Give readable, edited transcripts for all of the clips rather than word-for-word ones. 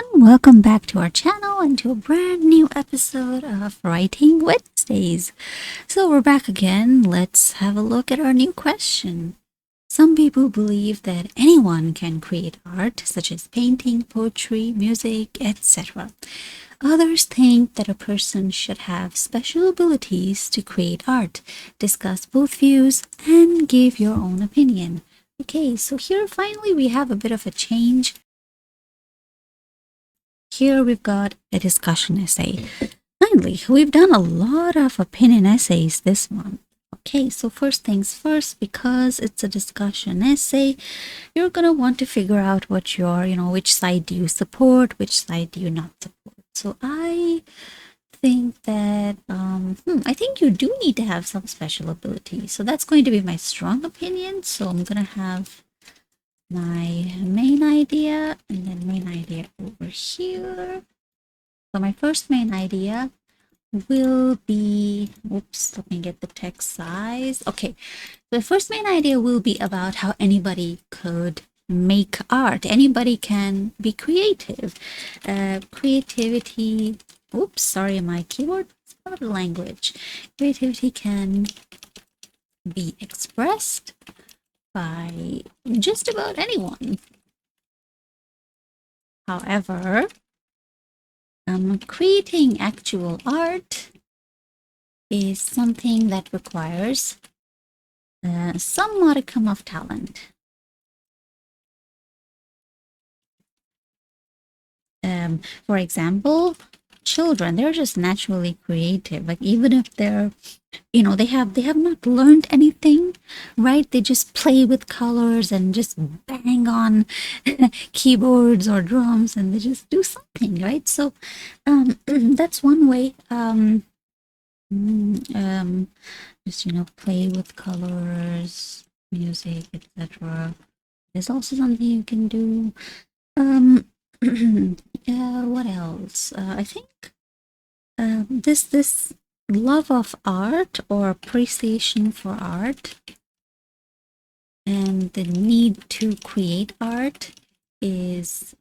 everyone, welcome back to our channel and to a brand new episode of Writing Wednesdays. So we're back again. Let's have a look at our new question. Some people believe that anyone can create art, such as painting, poetry, music, etc. Others think that a person should have special abilities to create art. Discuss both views and give your own opinion. Okay, so here finally we have a bit of a change. Here we've got a discussion essay. Finally, we've done a lot of opinion essays this month. Okay, so first things first, because it's a discussion essay, you're going to want to figure out what which side do you support, which side do you not support. So I think that, I think you do need to have some special ability. So that's going to be my strong opinion. So I'm going to have my main idea and then main idea over here. So my first main idea will be, oops, let me get the text size. Okay, the first main idea will be about how anybody could make art. Anybody can be creative. Creativity, oops, sorry, my keyboard is out of language. Creativity can be expressed by just about anyone. However, creating actual art is something that requires some modicum of talent. For example, children, they're just naturally creative. Like even if they're, they have not learned anything, right? They just play with colors and just bang on keyboards or drums and they just do something, right? So that's one way. Just play with colors, music, etc. There's also something you can do. What else? I think this love of art or appreciation for art and the need to create art is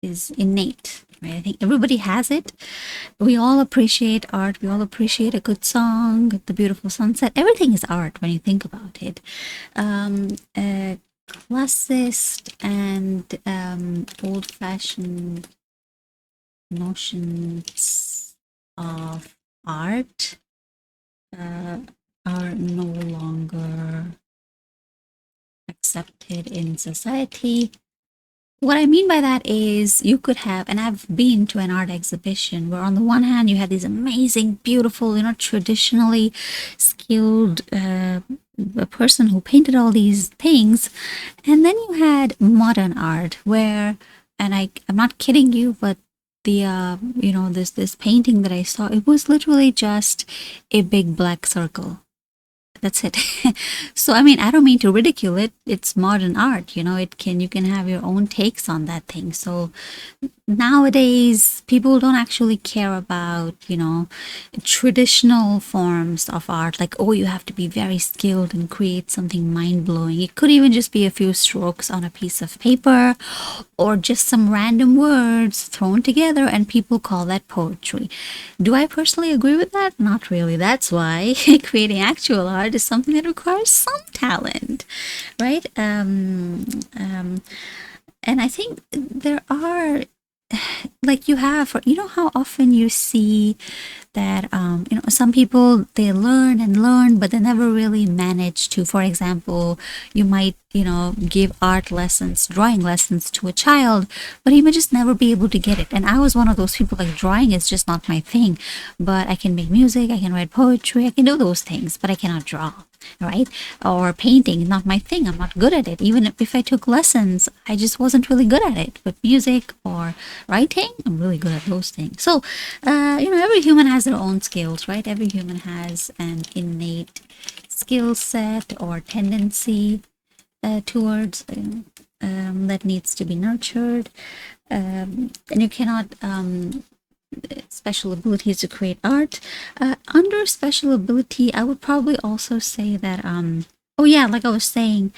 innate, right? I think everybody has it. We all appreciate art. We all appreciate a good song, the beautiful sunset. Everything is art when you think about it. Classicist and old-fashioned notions of art are no longer accepted in society. What I mean by that is you could have, and I've been to an art exhibition where on the one hand you had these amazing, beautiful, traditionally skilled a person who painted all these things, and then you had modern art where, and I'm not kidding you, but the this painting that I saw, it was literally just a big black circle. That's it. So I mean, I don't mean to ridicule it. It's modern art, you can have your own takes on that thing. So nowadays people don't actually care about traditional forms of art, like, oh, you have to be very skilled and create something mind-blowing. It could even just be a few strokes on a piece of paper or just some random words thrown together, and people call that poetry. Do I personally agree with that? Not really. That's why creating actual art is something that requires some talent, right? And I think there are, like, you have, how often you see that some people, they learn and learn, but they never really manage to, for example, you might give art lessons, drawing lessons to a child, but he may just never be able to get it. And I was one of those people, like, drawing is just not my thing, but I can make music, I can write poetry, I can do those things, but I cannot draw, right? Or painting, not my thing. I'm not good at it. Even if I took lessons, I just wasn't really good at it. But music or writing, I'm really good at those things. So, every human has their own skills, right? Every human has an innate skill set or tendency towards that needs to be nurtured. And you cannot special abilities to create art. Under special ability, I would probably also say that oh yeah, like I was saying,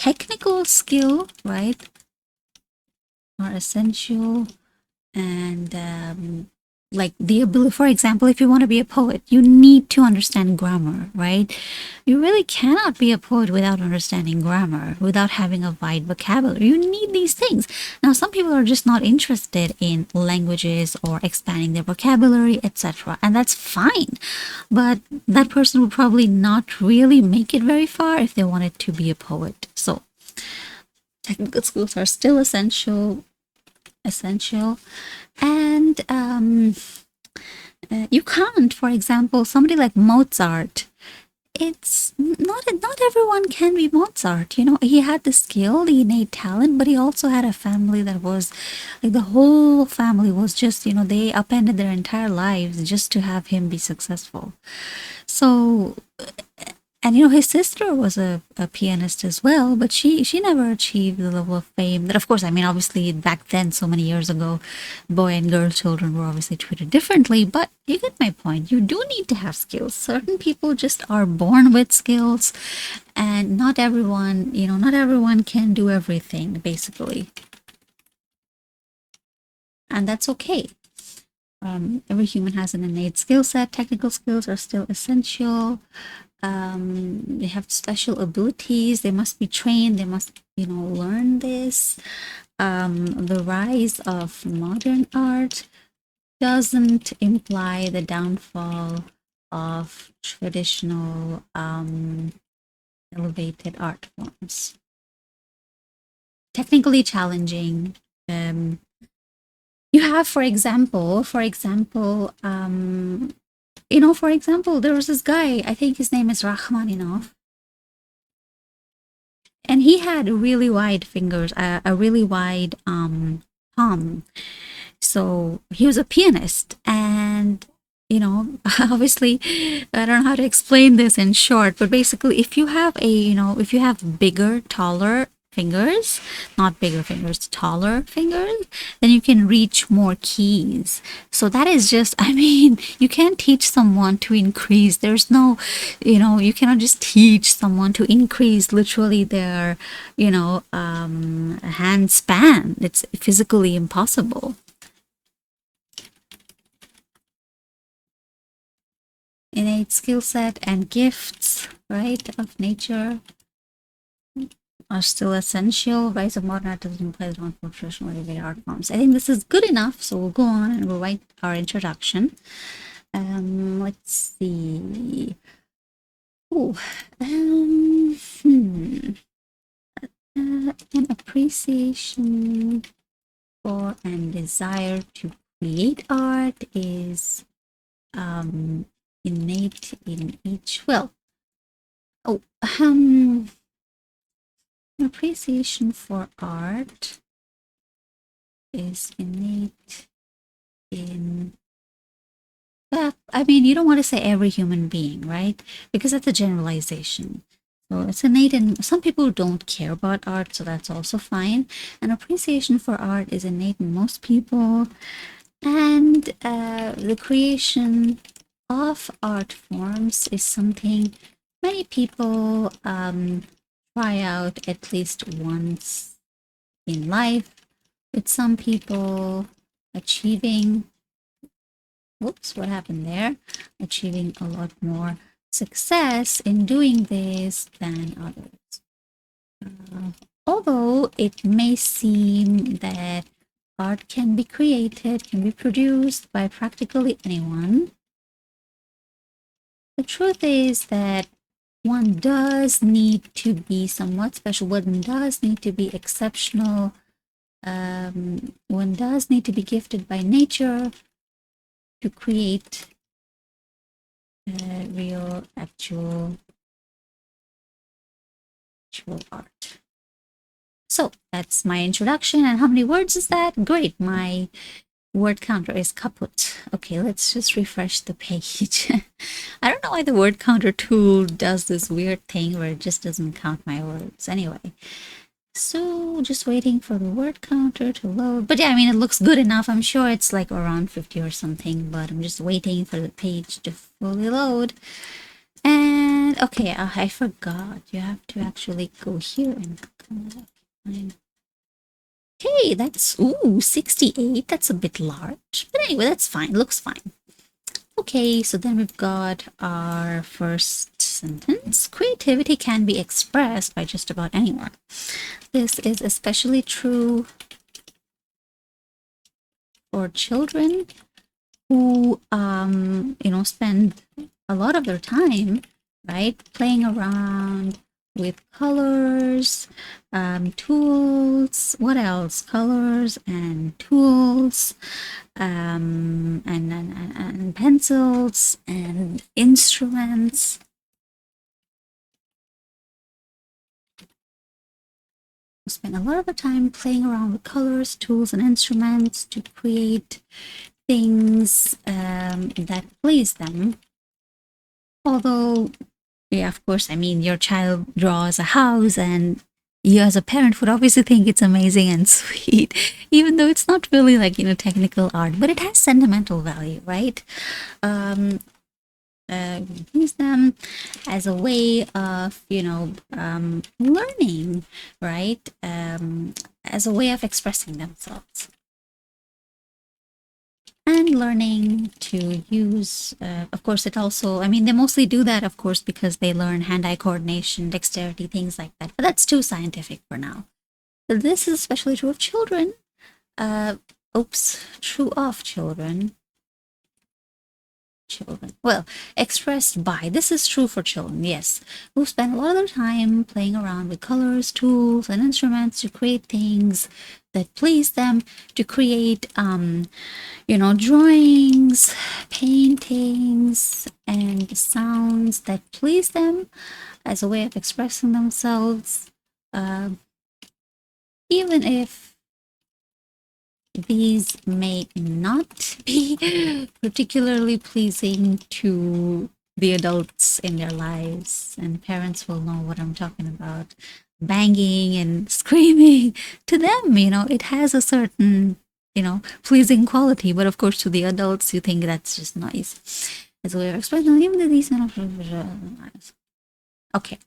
technical skill, right, are essential. And like the ability, for example, if you want to be a poet, you need to understand grammar, right? You really cannot be a poet without understanding grammar, without having a wide vocabulary. You need these things. Now, some people are just not interested in languages or expanding their vocabulary, etc., and that's fine. But that person would probably not really make it very far if they wanted to be a poet. So technical skills are still essential. And you can't, for example, somebody like Mozart, it's not everyone can be Mozart. You know, he had the skill, the innate talent, but he also had a family that was like, the whole family was just, you know, they upended their entire lives just to have him be successful. So, and you know, his sister was a pianist as well, but she never achieved the level of fame that, of course, I mean, obviously back then, so many years ago, boy and girl children were obviously treated differently, but you get my point. You do need to have skills. Certain people just are born with skills, and not everyone, you know, not everyone can do everything, basically. And that's okay. Every human has an innate skill set. Technical skills are still essential. They have special abilities. They must be trained. They must, you know, learn this. The rise of modern art doesn't imply the downfall of traditional elevated art forms. Technically challenging. You have, for example, you know, for example, there was this guy, I think his name is Rachmaninoff, and he had really wide fingers, a really wide palm. So he was a pianist, and you know, obviously, I don't know how to explain this in short, but basically, if you have if you have bigger, taller fingers, not bigger fingers, taller fingers, then you can reach more keys. So that is just, I mean, you can't teach someone to increase. There's no, you know, you cannot just teach someone to increase literally their, hand span. It's physically impossible. Innate skill set and gifts, right, of nature are still essential. Rise of modern art doesn't imply the wrongful traditional elevated art forms. I think this is good enough, so we'll go on and we'll write our introduction. Let's see. An appreciation for and desire to create art is innate in each. Appreciation for art is innate in, I mean, you don't want to say every human being, right? Because that's a generalization. So it's innate in some people who don't care about art, so that's also fine. An appreciation for art is innate in most people. And the creation of art forms is something many people try out at least once in life, with some people achieving, what happened there? Achieving a lot more success in doing this than others. Although it may seem that art can be created, can be produced by practically anyone, the truth is that one does need to be somewhat special. One does need to be exceptional. One does need to be gifted by nature to create real, actual art. So that's my introduction. And how many words is that? Great. My word counter is kaput. Okay, let's just refresh the page. I don't know why the word counter tool does this weird thing where it just doesn't count my words. Anyway, so just waiting for the word counter to load. But yeah, I mean, it looks good enough. I'm sure it's like around 50 or something, but I'm just waiting for the page to fully load. And okay, I forgot. You have to actually go here and find. Okay, that's 68. That's a bit large. But anyway, that's fine. Looks fine. Okay, so then we've got our first sentence. Creativity can be expressed by just about anyone. This is especially true for children who spend a lot of their time, right, playing around with colors, tools, what else, colors and tools, and pencils and instruments. Spend a lot of the time playing around with colors, tools, and instruments to create things that please them. Although, yeah, of course, I mean, your child draws a house and you as a parent would obviously think it's amazing and sweet, even though it's not really like, technical art, but it has sentimental value, right? Use them as a way of, learning, right? As a way of expressing themselves. And learning to use, of course, it also, I mean, they mostly do that, of course, because they learn hand-eye coordination, dexterity, things like that. But that's too scientific for now. But this is especially true of children. True of children. Well, expressed by, this is true for children, yes, who spend a lot of their time playing around with colors, tools, and instruments to create things that please them, to create, drawings, paintings, and sounds that please them as a way of expressing themselves, even if these may not be particularly pleasing to the adults in their lives, and parents will know what I'm talking about. Banging and screaming, to them, it has a certain, pleasing quality, but of course to the adults, you think that's just noise. As a way of expressing, even these okay.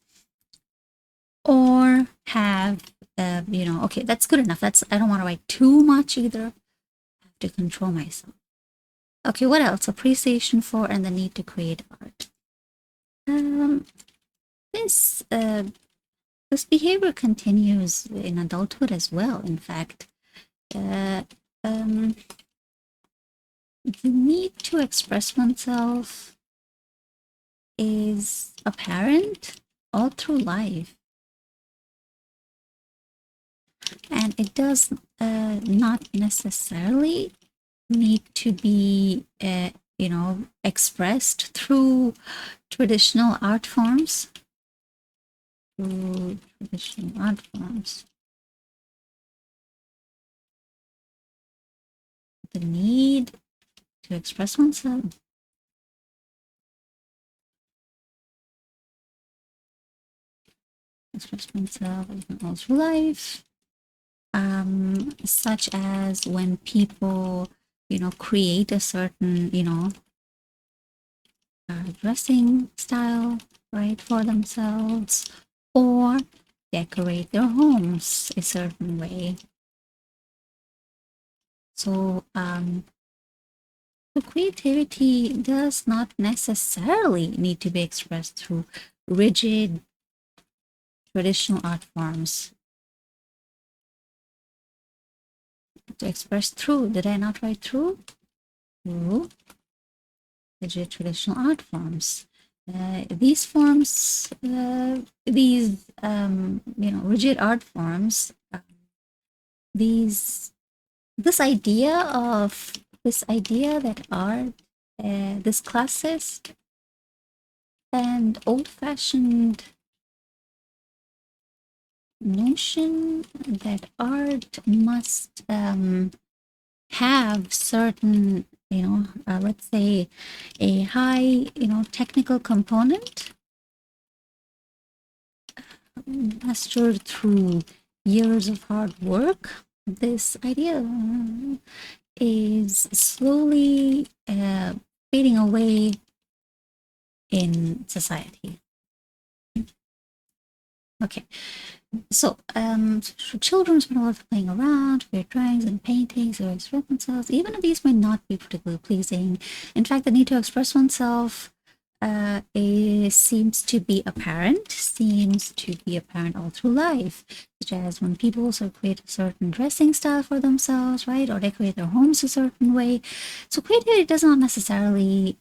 Or have, okay, that's good enough. I don't want to write too much either. I have to control myself. Okay, what else? Appreciation for and the need to create art. This behavior continues in adulthood as well. In fact, the need to express oneself is apparent all through life. And it does not necessarily need to be, expressed through traditional art forms. The need to express oneself. Express oneself all through life. Such as when people, create a certain, dressing style, right, for themselves, or decorate their homes a certain way. So, the creativity does not necessarily need to be expressed through rigid traditional art forms. To express through, did I not write through? Through rigid traditional art forms. These forms, these, rigid art forms, this idea that art, this classist and old-fashioned notion that art must have certain, let's say a high, technical component mastered through years of hard work. This idea is slowly fading away in society. Okay, so children spend a lot of playing around, create drawings and paintings, or express themselves. Even if these may not be particularly pleasing, in fact, the need to express oneself seems to be apparent all through life, such as when people also create a certain dressing style for themselves, right, or decorate their homes a certain way. So creativity does not necessarily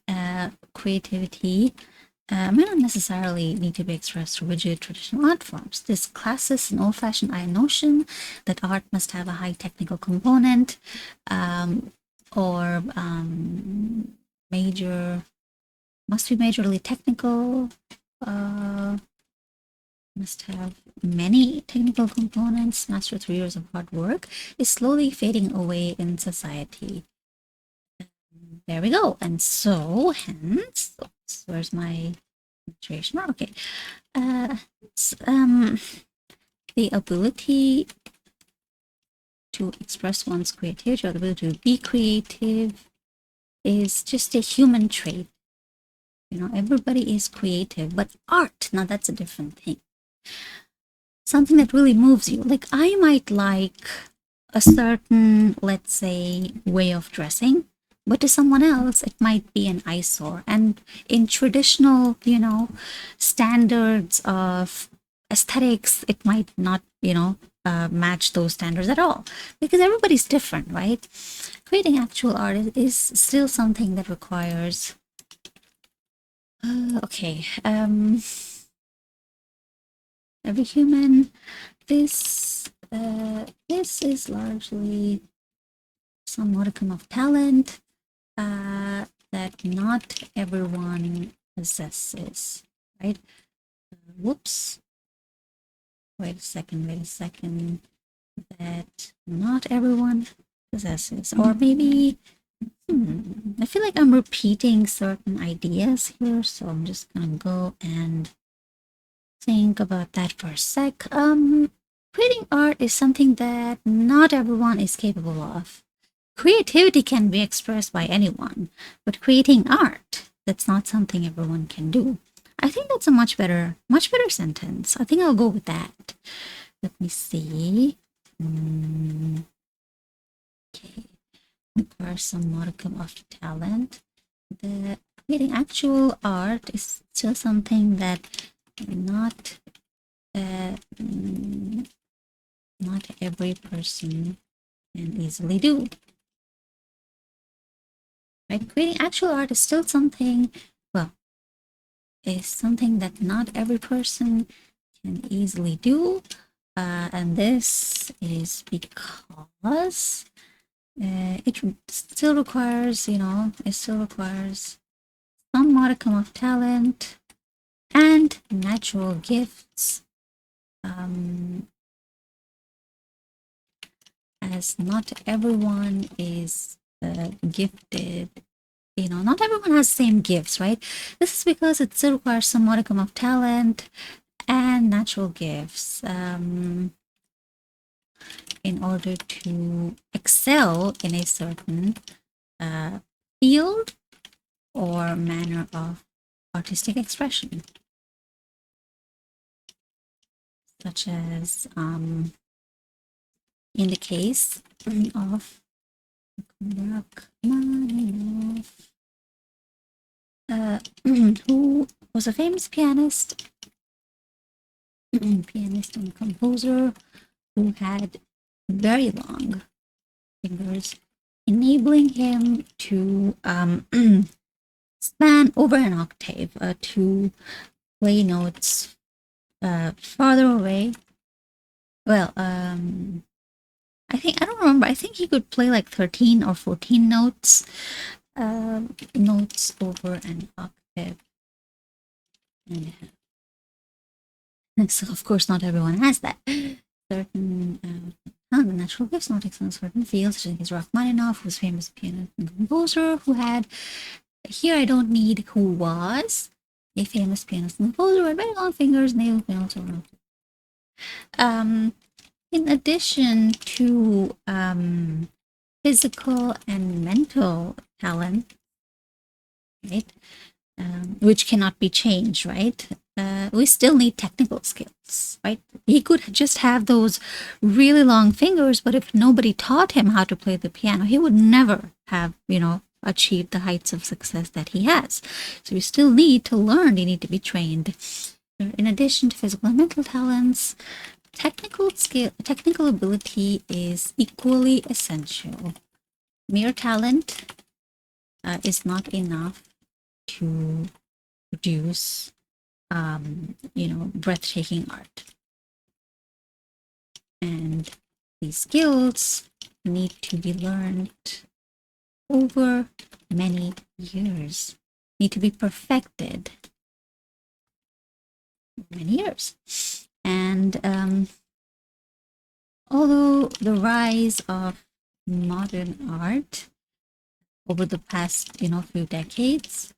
may not necessarily need to be expressed through rigid traditional art forms. This classist and old-fashioned notion that art must have a high technical component or must be majorly technical, must have many technical components, master 3 years of hard work, is slowly fading away in society. There we go. And so, hence, where's my illustration? Okay. The ability to express one's creativity, or the ability to be creative, is just a human trait. You know, everybody is creative, but art, now that's a different thing. Something that really moves you. Like, I might like a certain, let's say, way of dressing, but to someone else, it might be an eyesore. And in traditional, standards of aesthetics, it might not, match those standards at all, because everybody's different, right? Creating actual art is still something that requires every human. This is largely some modicum of talent that not everyone possesses, right? Whoops. Wait a second. That not everyone possesses, or maybe I feel like I'm repeating certain ideas here, so I'm just gonna go and think about that for a sec. Creating art is something that not everyone is capable of. Creativity can be expressed by anyone, but creating art, that's not something everyone can do. I think that's a much better sentence. I think I'll go with that. Let me see. Okay. Requires some modicum of talent. The creating actual art is still something that not every person can easily do. Right? Creating actual art is still something, that not every person can easily do. And this is because it still requires, some modicum of talent and natural gifts, as not everyone is gifted. Not everyone has the same gifts, right? This is because it still requires some modicum of talent and natural gifts in order to excel in a certain field or manner of artistic expression, such as in the case of who was a famous pianist and composer who had very long fingers, enabling him to span over an octave, to play notes farther away. Well, I don't remember. I think he could play like 13 or 14 notes over an octave. And so, of course, not everyone has that. Certain natural gifts, not excellent in certain fields, such as Rachmaninoff, who's famous pianist and composer, who had, here I don't need who was, a famous pianist and composer with very long fingers, nails, and also in addition to physical and mental talent, right? which cannot be changed, right? We still need technical skills, right? He could just have those really long fingers, but if nobody taught him how to play the piano, he would never have, achieved the heights of success that he has. So you still need to learn, you need to be trained. In addition to physical and mental talents, technical ability is equally essential. Mere talent is not enough to produce, breathtaking art. And these skills need to be learned over many years, need to be perfected many years. And although the rise of modern art over the past, few decades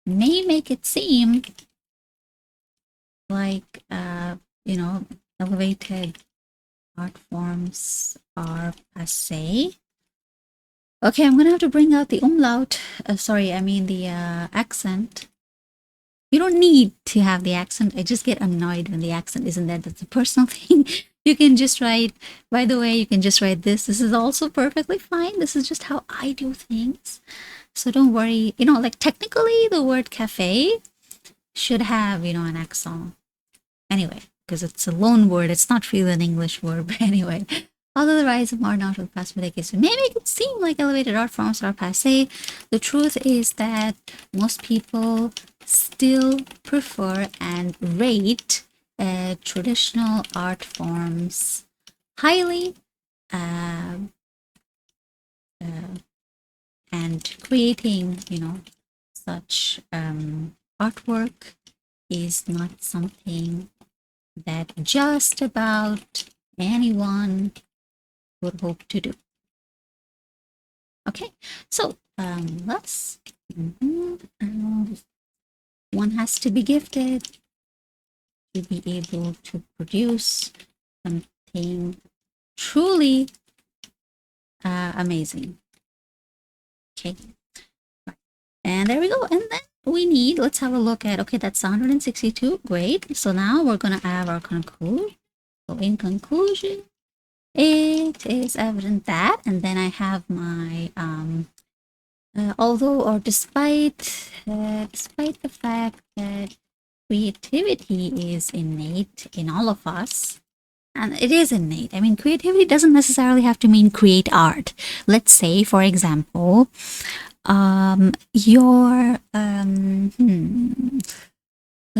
may make it seem like, elevated art forms are passe. Okay, I'm gonna have to bring out the umlaut. The accent. You don't need to have the accent. I just get annoyed when the accent isn't there. That's a personal thing. You can just write, by the way, you can just write this. This is also perfectly fine. This is just how I do things. So don't worry. Technically the word cafe should have, an accent. Anyway, because it's a loan word. It's not really an English word. But anyway, although the rise of modern art over the past few decades may make it seem like elevated art forms are passe, the truth is that most people still prefer and rate traditional art forms highly, and creating, such artwork is not something that just about anyone would hope to do. Okay, so let's. One has to be gifted to be able to produce something truly amazing. Okay, and there we go. And then we need, let's have a look at, okay, that's 162. Great. So now we're going to have our conclusion. So in conclusion, it is evident that, and then I have my, despite the fact that creativity is innate in all of us, and it is innate. I mean, creativity doesn't necessarily have to mean create art. Let's say, for example, let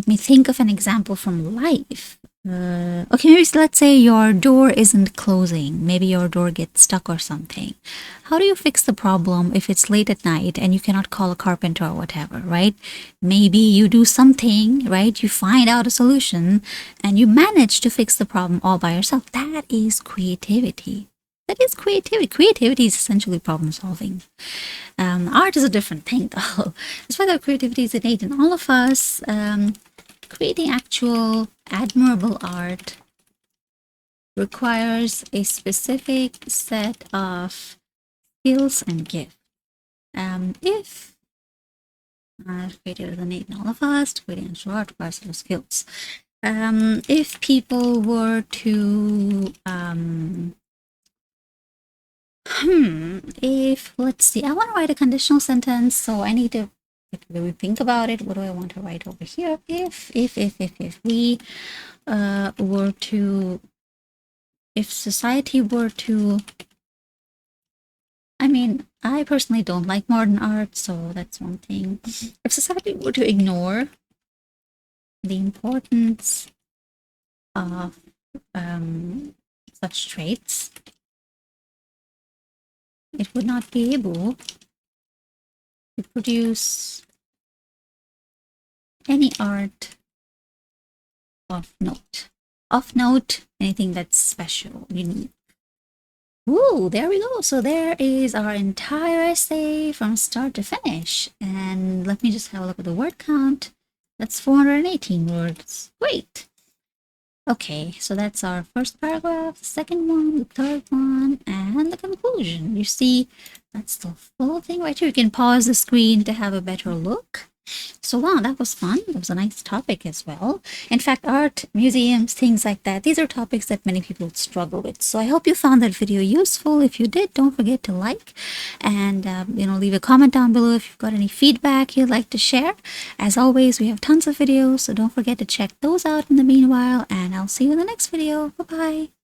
me think of an example from life. Okay, maybe let's say your door isn't closing. Maybe your door gets stuck or something. How do you fix the problem if it's late at night and you cannot call a carpenter or whatever, right? Maybe you do something, right? You find out a solution and you manage to fix the problem all by yourself. That is creativity. That is creativity. Creativity is essentially problem solving. Art is a different thing, though. Despite that creativity is innate in all of us, creating actual admirable art requires a specific set of skills and gifts. If creativity is innate in all of us, creating actual art requires those skills. If people were to if, let's see, I want to write a conditional sentence, so I need to really think about it. What do I want to write over here? If we were to, if society were to, I mean, I personally don't like modern art, so that's one thing. If society were to ignore the importance of such traits, it would not be able to produce any art of note. Of note, anything that's special, unique. Ooh, there we go. So there is our entire essay from start to finish. And let me just have a look at the word count. That's 418 words. Great. Okay, so that's our first paragraph, the second one, the third one, and the conclusion. You see, That's the full thing right here. You can pause the screen to have a better look. So wow, that was fun. That was a nice topic as well. In fact, art, museums, things like that, these are topics that many people struggle with. So I hope you found that video useful. If you did, don't forget to like and leave a comment down below if you've got any feedback you'd like to share. As always, we have tons of videos, so don't forget to check those out in the meanwhile, and I'll see you in the next video. Bye bye.